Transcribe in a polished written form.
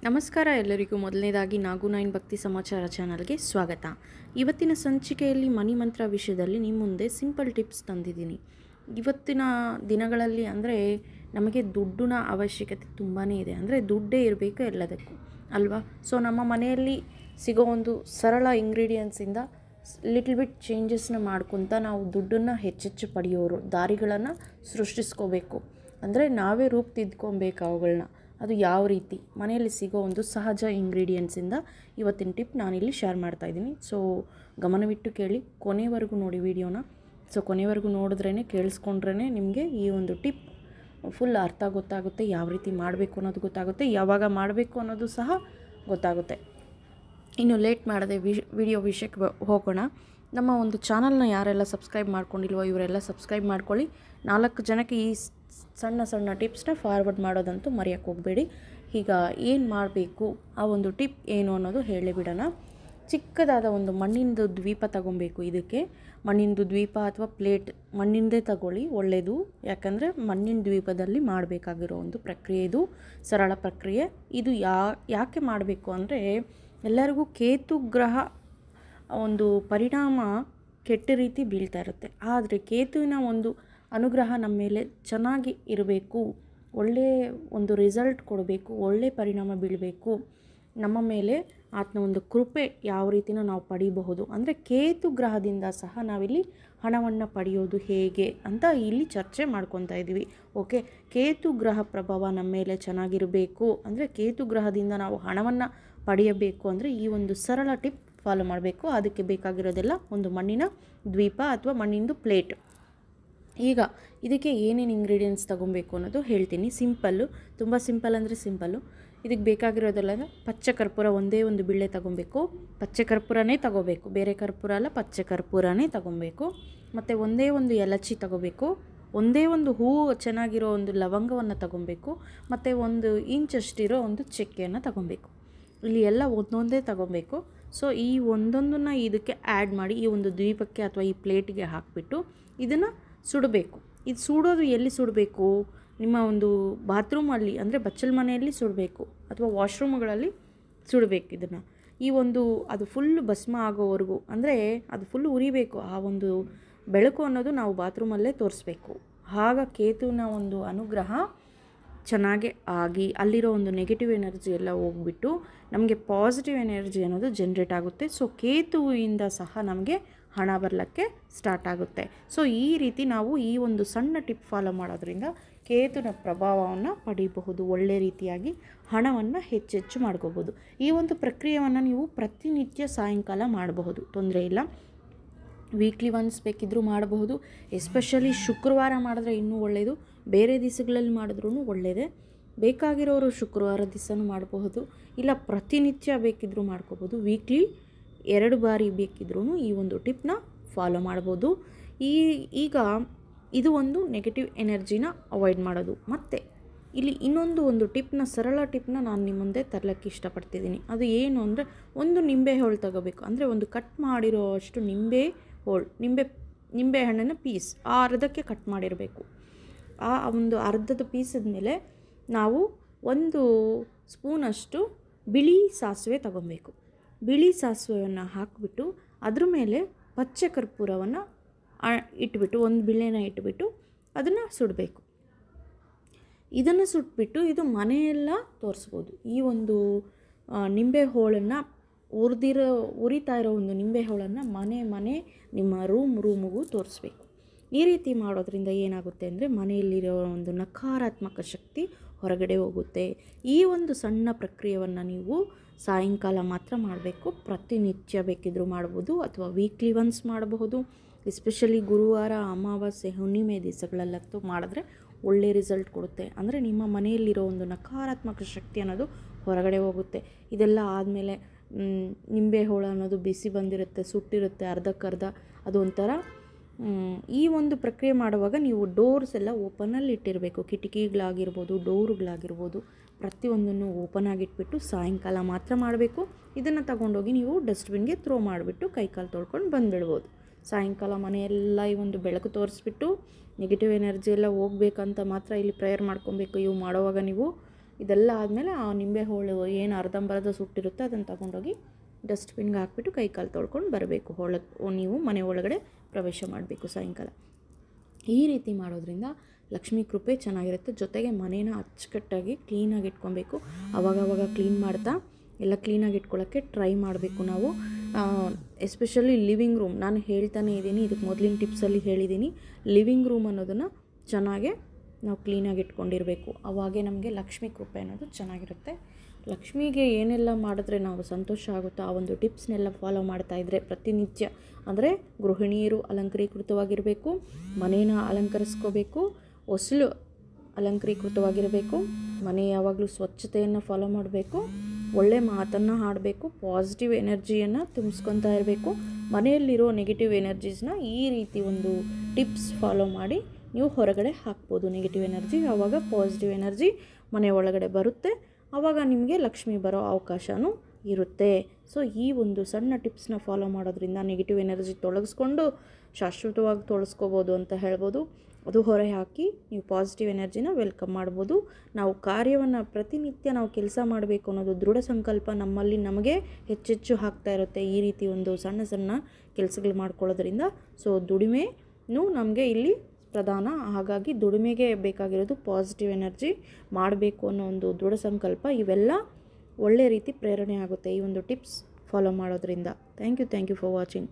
ನಮಸ್ಕಾರ ಎಲ್ಲರಿಗೂ. ಮೊದಲನೇದಾಗಿ ನಾಗು9 ಭಕ್ತಿ ಸಮಾಚಾರ ಚಾನಲ್ಗೆ ಸ್ವಾಗತ. ಇವತ್ತಿನ ಸಂಚಿಕೆಯಲ್ಲಿ ಮನಿ ಮಂತ್ರ ವಿಷಯದಲ್ಲಿ ನಿಮ್ಮ ಮುಂದೆ ಸಿಂಪಲ್ ಟಿಪ್ಸ್ ತಂದಿದ್ದೀನಿ. ಇವತ್ತಿನ ದಿನಗಳಲ್ಲಿ ಅಂದರೆ ನಮಗೆ ದುಡ್ಡಿನ ಅವಶ್ಯಕತೆ ತುಂಬಾ ಇದೆ. ಅಂದರೆ ದುಡ್ಡೇ ಇರಬೇಕು ಎಲ್ಲದಕ್ಕೂ ಅಲ್ವಾ. ಸೊ ನಮ್ಮ ಮನೆಯಲ್ಲಿ ಸಿಗೋ ಒಂದು ಸರಳ ಇಂಗ್ರೀಡಿಯೆಂಟ್ಸಿಂದ ಲಿಟಲ್ ಬಿಟ್ ಚೇಂಜಸ್ನ ಮಾಡ್ಕೊತ ನಾವು ದುಡ್ಡನ್ನು ಹೆಚ್ಚೆಚ್ಚು ಪಡೆಯೋರು ದಾರಿಗಳನ್ನು ಸೃಷ್ಟಿಸ್ಕೋಬೇಕು. ಅಂದರೆ ನಾವೇ ರೂಪುದಿದ್ಕೊಬೇಕು ಅವುಗಳನ್ನ. ಅದು ಯಾವ ರೀತಿ ಮನೆಯಲ್ಲಿ ಸಿಗೋ ಒಂದು ಸಹಜ ಇಂಗ್ರೀಡಿಯೆಂಟ್ಸಿಂದ ಇವತ್ತಿನ ಟಿಪ್ ನಾನಿಲ್ಲಿ ಶೇರ್ ಮಾಡ್ತಾಯಿದ್ದೀನಿ. ಸೊ ಗಮನವಿಟ್ಟು ಕೇಳಿ, ಕೊನೆವರೆಗೂ ನೋಡಿ ವಿಡಿಯೋನ. ಸೊ ಕೊನೆವರೆಗೂ ನೋಡಿದ್ರೇ ಕೇಳಿಸ್ಕೊಂಡ್ರೇ ನಿಮಗೆ ಈ ಒಂದು ಟಿಪ್ ಫುಲ್ ಅರ್ಥ ಗೊತ್ತಾಗುತ್ತೆ. ಯಾವ ರೀತಿ ಮಾಡಬೇಕು ಅನ್ನೋದು ಗೊತ್ತಾಗುತ್ತೆ, ಯಾವಾಗ ಮಾಡಬೇಕು ಅನ್ನೋದು ಸಹ ಗೊತ್ತಾಗುತ್ತೆ. ಇನ್ನು ಲೇಟ್ ಮಾಡದೆ ವಿಡಿಯೋ ವಿಷಯಕ್ಕೆ ಹೋಗೋಣ. ನಮ್ಮ ಒಂದು ಚಾನಲ್ನ ಯಾರೆಲ್ಲ ಸಬ್ಸ್ಕ್ರೈಬ್ ಮಾಡ್ಕೊಂಡಿಲ್ವೋ ಇವರೆಲ್ಲ ಸಬ್ಸ್ಕ್ರೈಬ್ ಮಾಡ್ಕೊಳ್ಳಿ. 4 ಜನಕ್ಕೆ ಈ ಸಣ್ಣ ಸಣ್ಣ ಟಿಪ್ಸ್ನ ಫಾರ್ವರ್ಡ್ ಮಾಡೋದಂತೂ ಮರೆಯೋಕ್ಕೆ ಹೋಗಬೇಡಿ. ಈಗ ಏನು ಮಾಡಬೇಕು, ಆ ಒಂದು ಟಿಪ್ ಏನು ಅನ್ನೋದು ಹೇಳಿಬಿಡೋಣ. ಚಿಕ್ಕದಾದ ಒಂದು ಮಣ್ಣಿಂದು ದ್ವೀಪ ತಗೊಬೇಕು. ಇದಕ್ಕೆ ಮಣ್ಣಿಂದು ದ್ವೀಪ ಅಥವಾ ಪ್ಲೇಟ್ ಮಣ್ಣಿಂದೇ ತಗೊಳ್ಳಿ, ಒಳ್ಳೆಯದು. ಯಾಕಂದರೆ ಮಣ್ಣಿನ ದ್ವೀಪದಲ್ಲಿ ಮಾಡಬೇಕಾಗಿರೋ ಒಂದು ಪ್ರಕ್ರಿಯೆ ಇದು, ಸರಳ ಪ್ರಕ್ರಿಯೆ. ಇದು ಯಾಕೆ ಮಾಡಬೇಕು ಅಂದರೆ ಎಲ್ಲರಿಗೂ ಕೇತು ಗ್ರಹ ಒಂದು ಪರಿಣಾಮ ಕೆಟ್ಟ ರೀತಿ ಬೀಳ್ತಾ ಇರುತ್ತೆ. ಆದರೆ ಕೇತುವಿನ ಒಂದು ಅನುಗ್ರಹ ನಮ್ಮ ಮೇಲೆ ಚೆನ್ನಾಗಿ ಇರಬೇಕು, ಒಳ್ಳೆಯ ಒಂದು ರಿಸಲ್ಟ್ ಕೊಡಬೇಕು, ಒಳ್ಳೆಯ ಪರಿಣಾಮ ಬೀಳಬೇಕು ನಮ್ಮ ಮೇಲೆ. ಆತನ ಒಂದು ಕೃಪೆ ಯಾವ ರೀತಿನ ನಾವು ಪಡಿಬಹುದು ಅಂದರೆ ಕೇತು ಗ್ರಹದಿಂದ ಸಹ ನಾವಿಲ್ಲಿ ಹಣವನ್ನು ಪಡೆಯೋದು ಹೇಗೆ ಅಂತ ಇಲ್ಲಿ ಚರ್ಚೆ ಮಾಡ್ಕೊತಾ ಇದ್ದೀವಿ. ಓಕೆ, ಕೇತು ಗ್ರಹ ಪ್ರಭಾವ ನಮ್ಮ ಮೇಲೆ ಚೆನ್ನಾಗಿರಬೇಕು ಅಂದರೆ ಕೇತು ಗ್ರಹದಿಂದ ನಾವು ಹಣವನ್ನು ಪಡೆಯಬೇಕು ಅಂದರೆ ಈ ಒಂದು ಸರಳ ಟಿಪ್ ಫಾಲೋ ಮಾಡಬೇಕು. ಅದಕ್ಕೆ ಬೇಕಾಗಿರೋದೆಲ್ಲ ಒಂದು ಮಣ್ಣಿನ ದ್ವೀಪ ಅಥವಾ ಮಣ್ಣಿಂದು ಪ್ಲೇಟ್. ಈಗ ಇದಕ್ಕೆ ಏನೇನು ಇಂಗ್ರೀಡಿಯೆಂಟ್ಸ್ ತೊಗೊಬೇಕು ಅನ್ನೋದು ಹೇಳ್ತೀನಿ. ಸಿಂಪಲ್ಲು, ತುಂಬ ಸಿಂಪಲ್ ಅಂದರೆ ಸಿಂಪಲ್ಲು. ಇದಕ್ಕೆ ಬೇಕಾಗಿರೋದೆಲ್ಲ ಪಚ್ಚೆ ಕರ್ಪೂರ ಒಂದೇ ಒಂದು ಬಿಳ್ಳೆ ತೊಗೊಬೇಕು. ಪಚ್ಚೆ ಕರ್ಪೂರನೇ ತೊಗೋಬೇಕು, ಬೇರೆ ಕರ್ಪೂರ ಅಲ್ಲ, ಪಚ್ಚೆ ಕರ್ಪೂರನೇ ತೊಗೊಬೇಕು. ಮತ್ತು ಒಂದೇ ಒಂದು ಎಲಚಿ ತೊಗೋಬೇಕು. ಒಂದೇ ಒಂದು ಹೂವು ಚೆನ್ನಾಗಿರೋ ಒಂದು ಲವಂಗವನ್ನು ತೊಗೊಬೇಕು. ಮತ್ತು 1 ಇಂಚಷ್ಟಿರೋ ಒಂದು ಚಕ್ಕೆಯನ್ನು ತೊಗೊಬೇಕು. ಇಲ್ಲಿ ಎಲ್ಲ ಒಂದೊಂದೇ ತೊಗೊಬೇಕು. ಸೊ ಈ ಒಂದೊಂದನ್ನು ಇದಕ್ಕೆ ಆ್ಯಡ್ ಮಾಡಿ ಈ ಒಂದು ದ್ವೀಪಕ್ಕೆ ಅಥವಾ ಈ ಪ್ಲೇಟಿಗೆ ಹಾಕಿಬಿಟ್ಟು ಇದನ್ನು ಸುಡಬೇಕು. ಇದು ಸುಡೋದು ಎಲ್ಲಿ ಸುಡಬೇಕು? ನಿಮ್ಮ ಒಂದು ಬಾತ್ರೂಮಲ್ಲಿ ಅಂದರೆ ಬಚ್ಚಲ ಮನೆಯಲ್ಲಿ ಸುಡಬೇಕು ಅಥವಾ ವಾಶ್ರೂಮ್ಗಳಲ್ಲಿ ಸುಡಬೇಕು. ಇದನ್ನು ಈ ಒಂದು ಅದು ಫುಲ್ ಭಸ್ಮ ಆಗೋವರೆಗೂ ಅಂದರೆ ಅದು ಫುಲ್ ಉರಿಬೇಕು. ಆ ಒಂದು ಬೆಳಕು ಅನ್ನೋದು ನಾವು ಬಾತ್ರೂಮಲ್ಲೇ ತೋರಿಸ್ಬೇಕು. ಆಗ ಕೇತುವಿನ ಒಂದು ಅನುಗ್ರಹ ಚೆನ್ನಾಗಿ ಆಗಿ ಅಲ್ಲಿರೋ ಒಂದು ನೆಗೆಟಿವ್ ಎನರ್ಜಿ ಎಲ್ಲ ಹೋಗ್ಬಿಟ್ಟು ನಮಗೆ ಪಾಸಿಟಿವ್ ಎನರ್ಜಿ ಅನ್ನೋದು ಜನ್ರೇಟ್ ಆಗುತ್ತೆ. ಸೊ ಕೇತುವಿಂದ ಸಹ ನಮಗೆ ಹಣ ಬರಲಿಕ್ಕೆ ಸ್ಟಾರ್ಟ್ ಆಗುತ್ತೆ. ಸೊ ಈ ರೀತಿ ನಾವು ಈ ಒಂದು ಸಣ್ಣ ಟಿಪ್ ಫಾಲೋ ಮಾಡೋದ್ರಿಂದ ಕೇತುವಿನ ಪ್ರಭಾವವನ್ನು ಪಡೀಬಹುದು. ಒಳ್ಳೆ ರೀತಿಯಾಗಿ ಹಣವನ್ನು ಹೆಚ್ಚೆಚ್ಚು ಮಾಡ್ಕೋಬೋದು. ಈ ಒಂದು ಪ್ರಕ್ರಿಯೆಯನ್ನು ನೀವು ಪ್ರತಿನಿತ್ಯ ಸಾಯಂಕಾಲ ಮಾಡಬಹುದು, ತೊಂದರೆ ಇಲ್ಲ. ವೀಕ್ಲಿ ಒನ್ಸ್ ಬೇಕಿದ್ದರೂ ಮಾಡಬಹುದು. ಎಸ್ಪೆಷಲಿ ಶುಕ್ರವಾರ ಮಾಡಿದ್ರೆ ಇನ್ನೂ ಒಳ್ಳೆಯದು. ಬೇರೆ ದಿವಸಗಳಲ್ಲಿ ಮಾಡಿದ್ರೂ ಒಳ್ಳೆಯದೇ. ಬೇಕಾಗಿರೋರು ಶುಕ್ರವಾರ ದಿವಸನೂ ಮಾಡಬಹುದು, ಇಲ್ಲ ಪ್ರತಿನಿತ್ಯ ಬೇಕಿದ್ದರೂ ಮಾಡ್ಕೋಬೋದು. ವೀಕ್ಲಿ 2 ಬಾರಿ ಬೇಕಿದ್ರೂ ಈ ಒಂದು ಟಿಪ್ನ ಫಾಲೋ ಮಾಡ್ಬೋದು. ಈಗ ಇದು ಒಂದು ನೆಗೆಟಿವ್ ಎನರ್ಜಿನ ಅವಾಯ್ಡ್ ಮಾಡೋದು. ಮತ್ತು ಇಲ್ಲಿ ಇನ್ನೊಂದು ಒಂದು ಟಿಪ್ನ, ಸರಳ ಟಿಪ್ನ ನಾನು ನಿಮ್ಮ ಮುಂದೆ ತರಲಿಕ್ಕೆ ಇಷ್ಟಪಡ್ತಿದ್ದೀನಿ. ಅದು ಏನು ಅಂದರೆ ಒಂದು ನಿಂಬೆ ಹೋಳು ತಗೋಬೇಕು. ಅಂದರೆ ಒಂದು ಕಟ್ ಮಾಡಿರೋ ಅಷ್ಟು ನಿಂಬೆ ಹೋಳು, ನಿಂಬೆ ಹಣ್ಣಿನ ಪೀಸ್ ಅರ್ಧಕ್ಕೆ ಕಟ್ ಮಾಡಿರಬೇಕು. ಆ ಒಂದು ಅರ್ಧದ ಪೀಸದ ಮೇಲೆ ನಾವು 1 ಸ್ಪೂನಷ್ಟು ಬಿಳಿ ಸಾಸಿವೆ ತಗೊಬೇಕು. ಬಿಳಿ ಸಾಸಿವೆಯನ್ನು ಹಾಕಿಬಿಟ್ಟು ಅದ್ರ ಮೇಲೆ ಪಚ್ಚೆ ಕರ್ಪೂರವನ್ನು ಇಟ್ಬಿಟ್ಟು ಒಂದು ಬಿಳೆನ ಇಟ್ಬಿಟ್ಟು ಅದನ್ನು ಸುಡಬೇಕು. ಇದನ್ನು ಸುಟ್ಬಿಟ್ಟು ಇದು ಮನೆಯೆಲ್ಲ ತೋರಿಸ್ಬೋದು. ಈ ಒಂದು ನಿಂಬೆ ಹೋಳನ್ನು ಉರಿತಾ ಇರೋ ಒಂದು ನಿಂಬೆ ಹೋಳನ್ನು ಮನೆ ನಿಮ್ಮ ರೂಮಿಗೂ ತೋರಿಸ್ಬೇಕು. ಈ ರೀತಿ ಮಾಡೋದ್ರಿಂದ ಏನಾಗುತ್ತೆ ಅಂದರೆ ಮನೆಯಲ್ಲಿರೋ ಒಂದು ನಕಾರಾತ್ಮಕ ಶಕ್ತಿ ಹೊರಗಡೆ ಹೋಗುತ್ತೆ. ಈ ಒಂದು ಸಣ್ಣ ಪ್ರಕ್ರಿಯೆಯನ್ನು ನೀವು ಸಾಯಂಕಾಲ ಮಾತ್ರ ಮಾಡಬೇಕು. ಪ್ರತಿನಿತ್ಯ ಬೇಕಿದ್ದರೂ ಮಾಡ್ಬೋದು ಅಥವಾ ವೀಕ್ಲಿ ಒನ್ಸ್ ಮಾಡಬಹುದು. ಎಸ್ಪೆಷಲಿ ಗುರುವಾರ, ಅಮಾವಾಸ್ಯೆ, ಹುಣ್ಣಿಮೆ ದಿವಸಗಳಲ್ಲಂತೂ ಮಾಡಿದ್ರೆ ಒಳ್ಳೆ ರಿಸಲ್ಟ್ ಕೊಡುತ್ತೆ. ಅಂದರೆ ನಿಮ್ಮ ಮನೆಯಲ್ಲಿರೋ ಒಂದು ನಕಾರಾತ್ಮಕ ಶಕ್ತಿ ಅನ್ನೋದು ಹೊರಗಡೆ ಹೋಗುತ್ತೆ. ಇದೆಲ್ಲ ಆದಮೇಲೆ ನಿಂಬೆ ಹೋಳು ಅನ್ನೋದು ಬಿಸಿ ಬಂದಿರುತ್ತೆ, ಸುಟ್ಟಿರುತ್ತೆ ಅರ್ಧಕ್ಕರ್ಧ. ಅದು ಒಂಥರ ಈ ಒಂದು ಪ್ರಕ್ರಿಯೆ ಮಾಡುವಾಗ ನೀವು ಡೋರ್ಸ್ ಎಲ್ಲ ಓಪನಲ್ಲಿ ಇಟ್ಟಿರಬೇಕು. ಕಿಟಕಿಗಳಾಗಿರ್ಬೋದು, ಡೋರುಗಳಾಗಿರ್ಬೋದು, ಪ್ರತಿಯೊಂದನ್ನು ಓಪನ್ ಆಗಿಟ್ಬಿಟ್ಟು ಸಾಯಂಕಾಲ ಮಾತ್ರ ಮಾಡಬೇಕು. ಇದನ್ನು ತಗೊಂಡೋಗಿ ನೀವು ಡಸ್ಟ್ಬಿನ್ಗೆ ಥ್ರೋ ಮಾಡಿಬಿಟ್ಟು ಕೈಕಾಲು ತೊಳ್ಕೊಂಡು ಬಂದುಬಿಡ್ಬೋದು. ಸಾಯಂಕಾಲ ಮನೆಯೆಲ್ಲ ಈ ಒಂದು ಬೆಳಕು ತೋರಿಸ್ಬಿಟ್ಟು ನೆಗೆಟಿವ್ ಎನರ್ಜಿ ಎಲ್ಲ ಹೋಗ್ಬೇಕಂತ ಮಾತ್ರ ಇಲ್ಲಿ ಪ್ರೇಯರ್ ಮಾಡ್ಕೊಬೇಕು. ಇವು ಮಾಡೋವಾಗ ನೀವು ಇದೆಲ್ಲ ಆದಮೇಲೆ ಆ ನಿಂಬೆ ಹೋಳು ಏನು ಅರ್ಧಂಬರ್ಧ ಸುಟ್ಟಿರುತ್ತೆ ಅದನ್ನು ತಗೊಂಡೋಗಿ ಡಸ್ಟ್ಬಿನ್ಗೆ ಹಾಕ್ಬಿಟ್ಟು ಕೈ ಕಾಲು ತೊಳ್ಕೊಂಡು ಬರಬೇಕು. ನೀವು ಮನೆ ಒಳಗಡೆ ಪ್ರವೇಶ ಮಾಡಬೇಕು ಸಾಯಂಕಾಲ. ಈ ರೀತಿ ಮಾಡೋದ್ರಿಂದ ಲಕ್ಷ್ಮೀ ಕೃಪೆ ಚೆನ್ನಾಗಿರುತ್ತೆ. ಜೊತೆಗೆ ಮನೇನ ಅಚ್ಚುಕಟ್ಟಾಗಿ ಕ್ಲೀನಾಗಿ ಇಟ್ಕೊಬೇಕು. ಅವಾಗವಾಗ ಕ್ಲೀನ್ ಮಾಡ್ತಾ ಎಲ್ಲ ಕ್ಲೀನಾಗಿ ಇಟ್ಕೊಳ್ಳೋಕ್ಕೆ ಟ್ರೈ ಮಾಡಬೇಕು ನಾವು. ಎಸ್ಪೆಷಲಿ ಲಿವಿಂಗ್ ರೂಮ್, ನಾನು ಹೇಳ್ತಾನೆ ಇದ್ದೀನಿ, ಇದಕ್ಕೆ ಮೊದಲಿನ ಟಿಪ್ಸಲ್ಲಿ ಹೇಳಿದ್ದೀನಿ, ಲಿವಿಂಗ್ ರೂಮ್ ಅನ್ನೋದನ್ನು ಚೆನ್ನಾಗೆ ನಾವು ಕ್ಲೀನಾಗಿ ಇಟ್ಕೊಂಡಿರಬೇಕು. ಅವಾಗೇ ನಮಗೆ ಲಕ್ಷ್ಮೀ ಕೃಪೆ ಅನ್ನೋದು ಚೆನ್ನಾಗಿರುತ್ತೆ. ಲಕ್ಷ್ಮಿಗೆ ಏನೆಲ್ಲ ಮಾಡಿದ್ರೆ ನಾವು ಸಂತೋಷ ಆಗುತ್ತೋ ಆ ಒಂದು ಟಿಪ್ಸ್ನೆಲ್ಲ ಫಾಲೋ ಮಾಡ್ತಾಯಿದ್ರೆ ಪ್ರತಿನಿತ್ಯ, ಅಂದರೆ ಗೃಹಿಣಿಯರು ಅಲಂಕರೀಕೃತವಾಗಿರಬೇಕು, ಮನೇನ ಅಲಂಕರಿಸ್ಕೋಬೇಕು, ಹೊಸಲು ಅಲಂಕರೀಕೃತವಾಗಿರಬೇಕು, ಮನೆ ಯಾವಾಗಲೂ ಸ್ವಚ್ಛತೆಯನ್ನು ಫಾಲೋ ಮಾಡಬೇಕು, ಒಳ್ಳೆ ಮಾತನ್ನು ಆಡಬೇಕು, ಪಾಸಿಟಿವ್ ಎನರ್ಜಿಯನ್ನು ತುಂಬಿಸ್ಕೊತಾ ಇರಬೇಕು. ಮನೆಯಲ್ಲಿರೋ ನೆಗೆಟಿವ್ ಎನರ್ಜೀಸ್ನ ಈ ರೀತಿ ಒಂದು ಟಿಪ್ಸ್ ಫಾಲೋ ಮಾಡಿ ನೀವು ಹೊರಗಡೆ ಹಾಕ್ಬೋದು ನೆಗೆಟಿವ್ ಎನರ್ಜಿ. ಆವಾಗ ಪಾಸಿಟಿವ್ ಎನರ್ಜಿ ಮನೆ ಒಳಗಡೆ ಬರುತ್ತೆ. ಆವಾಗ ನಿಮಗೆ ಲಕ್ಷ್ಮಿ ಬರೋ ಅವಕಾಶವೂ ಇರುತ್ತೆ. ಸೊ ಈ ಒಂದು ಸಣ್ಣ ಟಿಪ್ಸ್ನ ಫಾಲೋ ಮಾಡೋದ್ರಿಂದ ನೆಗೆಟಿವ್ ಎನರ್ಜಿ ತೊಲಗಿಸ್ಕೊಂಡು ಶಾಶ್ವತವಾಗಿ ತೊಳಸ್ಕೋಬೋದು ಅಂತ ಹೇಳ್ಬೋದು. ಅದು ಹೊರ ಹಾಕಿ ನೀವು ಪಾಸಿಟಿವ್ ಎನರ್ಜಿನ ವೆಲ್ಕಮ್ ಮಾಡ್ಬೋದು. ನಾವು ಕಾರ್ಯವನ್ನು ಪ್ರತಿನಿತ್ಯ ನಾವು ಕೆಲಸ ಮಾಡಬೇಕು ಅನ್ನೋದು ದೃಢ ಸಂಕಲ್ಪ ನಮ್ಮಲ್ಲಿ ನಮಗೆ ಹೆಚ್ಚೆಚ್ಚು ಆಗ್ತಾ ಇರುತ್ತೆ ಈ ರೀತಿ ಒಂದು ಸಣ್ಣ ಸಣ್ಣ ಕೆಲಸಗಳು ಮಾಡ್ಕೊಳ್ಳೋದ್ರಿಂದ. ಸೊ ದುಡಿಮೆನೂ ನಮಗೆ ಇಲ್ಲಿ ಪ್ರಧಾನ. ಹಾಗಾಗಿ ದುಡಿಮೆಗೆ ಬೇಕಾಗಿರೋದು ಪಾಸಿಟಿವ್ ಎನರ್ಜಿ ಮಾಡಬೇಕು ಅನ್ನೋ ಒಂದು ದೃಢ ಸಂಕಲ್ಪ. ಇವೆಲ್ಲ ಒಳ್ಳೆ ರೀತಿ ಪ್ರೇರಣೆ ಆಗುತ್ತೆ ಈ ಒಂದು ಟಿಪ್ಸ್ ಫಾಲೋ ಮಾಡೋದ್ರಿಂದ. Thank you for watching.